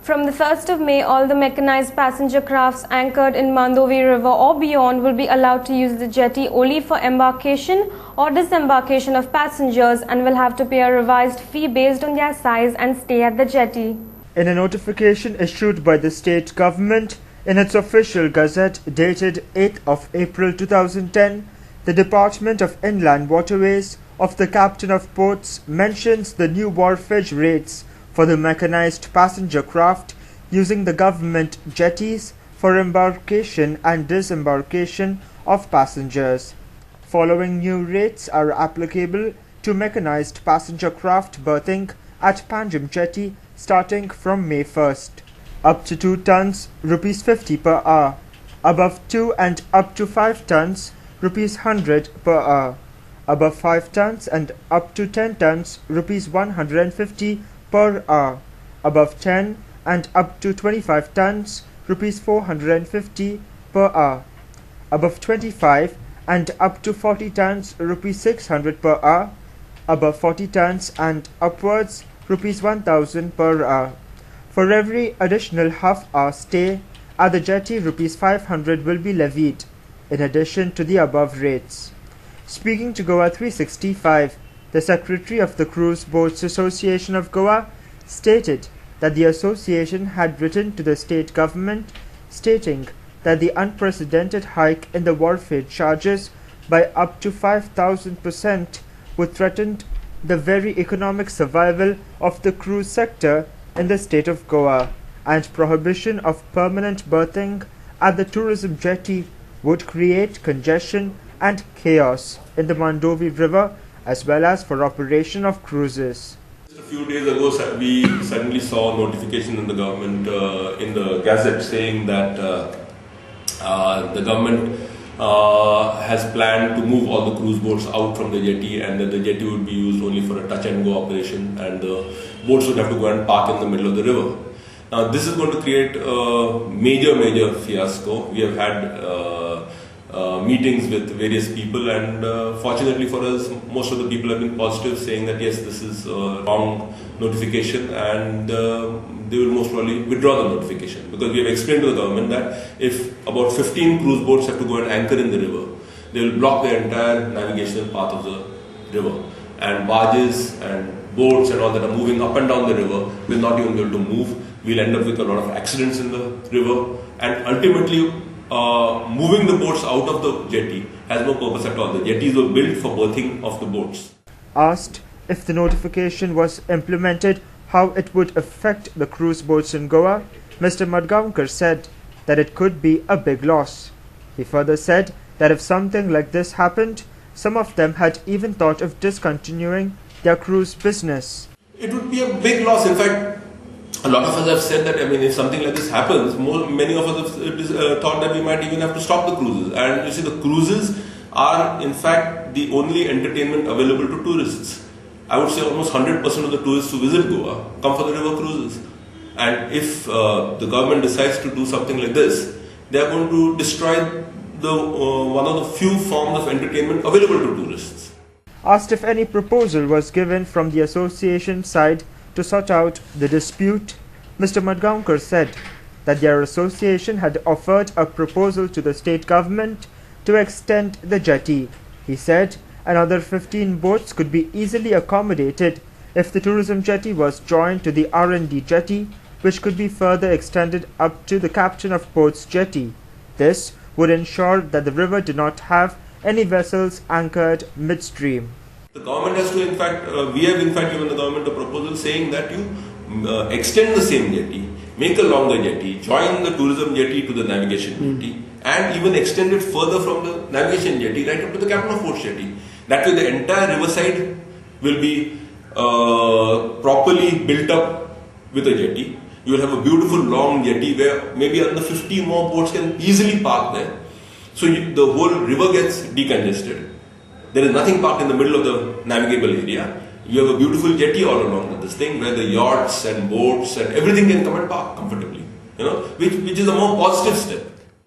From the 1st of May, all the mechanized passenger crafts anchored in Mandovi River or beyond will be allowed to use the jetty only for embarkation or disembarkation of passengers and will have to pay a revised fee based on their size and stay at the jetty. In a notification issued by the state government in its official gazette dated 8th of April 2010, the Department of Inland Waterways of the Captain of Ports mentions the new wharfage rates for the mechanized passenger craft using the government jetties for embarkation and disembarkation of passengers. Following new rates are applicable to mechanized passenger craft berthing at Panaji Jetty starting from May 1st. Up to 2 tons, rupees 50 per hour. Above 2 and up to 5 tons, rupees 100 per hour. Above 5 tons and up to 10 tons, rupees 150 per hour. Above 10 and up to 25 tons, rupees 450 per hour. Above 25 and up to 40 tons, rupees 600 per hour. Above 40 tons and upwards, rupees 1000 per hour. For every additional half-hour stay at the jetty, rupees 500 will be levied, in addition to the above rates. Speaking to Goa 365, the Secretary of the Cruise Boats Association of Goa stated that the association had written to the state government stating that the unprecedented hike in the wharfage charges by up to 5,000% would threaten the very economic survival of the cruise sector in the state of Goa, and prohibition of permanent berthing at the tourism jetty would create congestion and chaos in the Mandovi River as well as for operation of cruises. Just a few days ago, we suddenly saw a notification in the government, in the Gazette, saying that the government has planned to move all the cruise boats out from the jetty, and that the jetty would be used only for a touch and go operation, and the boats would have to go and park in the middle of the river. Now this is going to create a major fiasco. We have had meetings with various people, and fortunately for us, most of the people have been positive, saying that yes, this is a wrong notification, and they will most probably withdraw the notification, because we have explained to the government that if about 15 cruise boats have to go and anchor in the river, they will block the entire navigational path of the river, and barges and boats and all that are moving up and down the river will not even be able to move. We'll end up with a lot of accidents in the river, and ultimately moving the boats out of the jetty has no purpose at all. The jetties were built for berthing of the boats. Asked if the notification was implemented, how it would affect the cruise boats in Goa, Mr. Madgaonkar said that it could be a big loss. He further said that if something like this happened, some of them had even thought of discontinuing their cruise business. It would be a big loss. In fact, a lot of us have said that, if something like this happens, many of us have thought that we might even have to stop the cruises. And you see, the cruises are in fact the only entertainment available to tourists. I would say almost 100% of the tourists who visit Goa come for the river cruises. And if the government decides to do something like this, they are going to destroy one of the few forms of entertainment available to tourists. Asked if any proposal was given from the association side to sort out the dispute, Mr. Madgaonkar said that their association had offered a proposal to the state government to extend the jetty. He said another 15 boats could be easily accommodated if the tourism jetty was joined to the R&D jetty, which could be further extended up to the Captain of Ports jetty. This would ensure that the river did not have any vessels anchored midstream. The government has to, we have in fact given the government a proposal saying that you extend the same jetty, make a longer jetty, join the tourism jetty to the navigation jetty, and even extend it further from the navigation jetty right up to the Captain of Ports jetty. That way the entire riverside will be properly built up with a jetty. You will have a beautiful long jetty where maybe another 50 more boats can easily park there. So the whole river gets decongested. There is nothing parked in the middle of the navigable area. You have a beautiful jetty all along with this thing where the yachts and boats and everything can come and park comfortably, which is a more positive step.